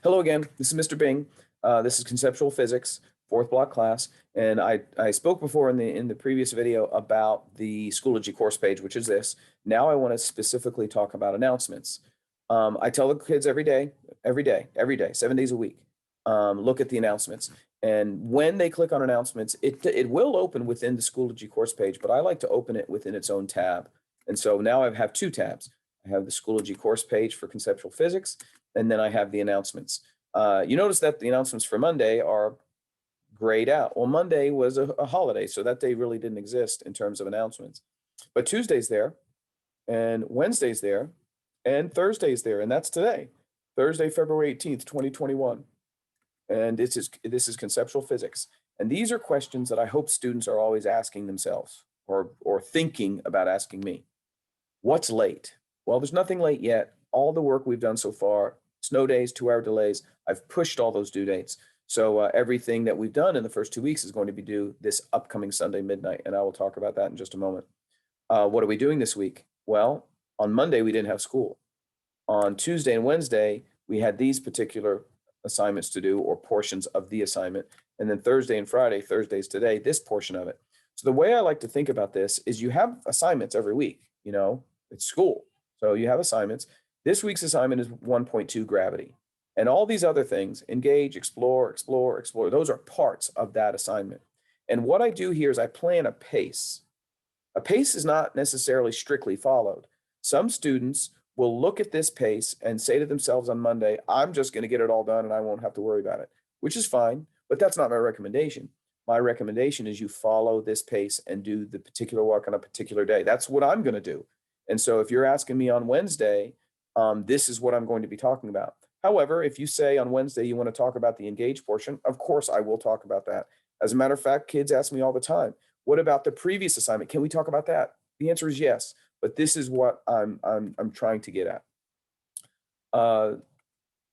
Hello again, this is Mr. Bing. This is Conceptual Physics, fourth block class. And I spoke before in the previous video about the Schoology course page, which is this. Now I want to specifically talk about announcements. I tell the kids every day, 7 days a week, look at the announcements. And when they click on announcements, it will open within the Schoology course page, but I like to open it within its own tab. And so now I have two tabs. I have the Schoology course page for Conceptual Physics, and then I have the announcements. You notice that the announcements for Monday are grayed out. Well, Monday was a holiday, so that day really didn't exist in terms of announcements. But Tuesday's there, and Wednesday's there, and Thursday's there, and that's today, Thursday, February 18th, 2021. And this is Conceptual Physics. And these are questions that I hope students are always asking themselves or thinking about asking me. What's late? Well, there's nothing late yet. All the work we've done so far, snow days, 2-hour delays, I've pushed all those due dates. So everything that we've done in the first 2 weeks is going to be due this upcoming Sunday midnight, and I will talk about that in just a moment. What are we doing this week? Well, on Monday, we didn't have school. On Tuesday and Wednesday, we had these particular assignments to do, or portions of the assignment. And then Thursday and Friday, Thursday's today, this portion of it. So the way I like to think about this is you have assignments every week, it's school. So you have assignments. This week's assignment is 1.2 gravity. And all these other things, engage, explore, those are parts of that assignment. And what I do here is I plan a pace. A pace is not necessarily strictly followed. Some students will look at this pace and say to themselves on Monday, I'm just going to get it all done and I won't have to worry about it, which is fine, but that's not my recommendation. My recommendation is you follow this pace and do the particular work on a particular day. That's what I'm going to do. And so if you're asking me on Wednesday, this is what I'm going to be talking about. However, if you say on Wednesday you want to talk about the engage portion, of course I will talk about that. As a matter of fact, kids ask me all the time, what about the previous assignment? Can we talk about that? The answer is yes, but this is what I'm trying to get at.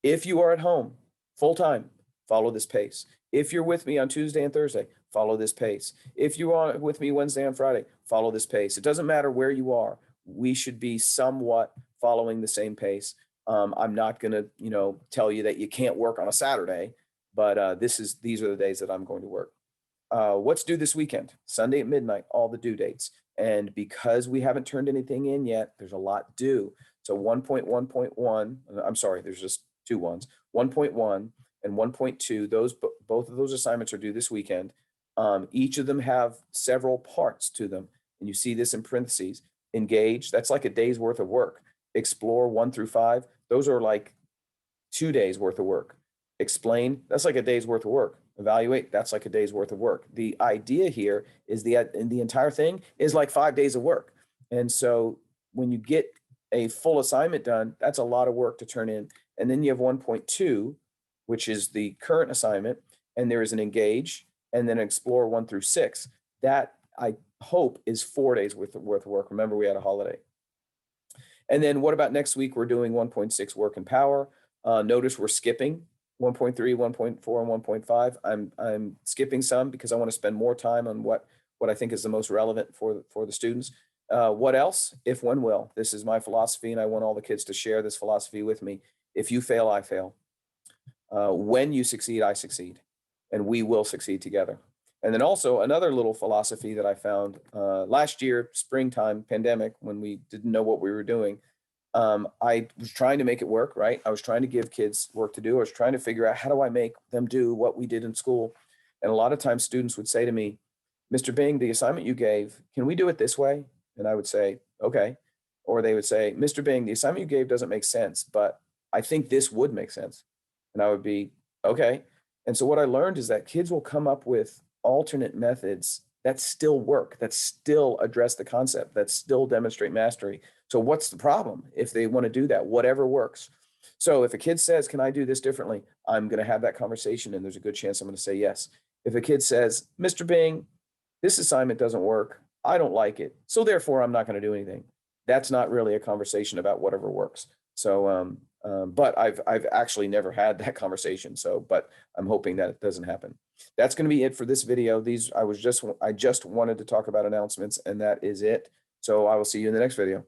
If you are at home full time, follow this pace. If you're with me on Tuesday and Thursday, follow this pace. If you are with me Wednesday and Friday, follow this pace. It doesn't matter where you are. We should be somewhat following the same pace. I'm not going to, tell you that you can't work on a Saturday, but these are the days that I'm going to work. What's due this weekend? Sunday at midnight, all the due dates. And because we haven't turned anything in yet, there's a lot due. So 1.1.1, I'm sorry, there's just two ones, 1.1 and 1.2, both of those assignments are due this weekend. Each of them have several parts to them. And you see this in parentheses. Engage, that's like a day's worth of work. Explore 1 through 5, those are like 2 days worth of work. Explain, that's like a day's worth of work. Evaluate, that's like a day's worth of work. The idea here is the entire thing is like 5 days of work. And so when you get a full assignment done, that's a lot of work to turn in. And then you have 1.2, which is the current assignment, and there is an engage, and then explore 1 through 6. That I hope is 4 days worth of work. Remember, we had a holiday. And then what about next week? We're doing 1.6 work and power. Notice we're skipping 1.3, 1.4, and 1.5. I'm skipping some because I want to spend more time on what I think is the most relevant for the students. What else? If, when, will. This is my philosophy, and I want all the kids to share this philosophy with me. If you fail, I fail. When you succeed, I succeed, and we will succeed together. And then also another little philosophy that I found last year, springtime, pandemic, when we didn't know what we were doing, I was trying to make it work, right? I was trying to give kids work to do. I was trying to figure out how do I make them do what we did in school. And a lot of times students would say to me, Mr. Bing, the assignment you gave, can we do it this way? And I would say, okay. Or they would say, Mr. Bing, the assignment you gave doesn't make sense, but I think this would make sense. And I would be, okay. And so what I learned is that kids will come up with alternate methods that still work, that still address the concept, that still demonstrate mastery. So what's the problem if they want to do that? Whatever works. So if a kid says, can I do this differently? I'm going to have that conversation, and there's a good chance I'm going to say yes. If a kid says, Mr. Bing, this assignment doesn't work, I don't like it, so therefore I'm not going to do anything. That's not really a conversation about whatever works. So, but I've actually never had that conversation. So, but I'm hoping that it doesn't happen. That's going to be it for this video. I just wanted to talk about announcements, and that is it. So I will see you in the next video.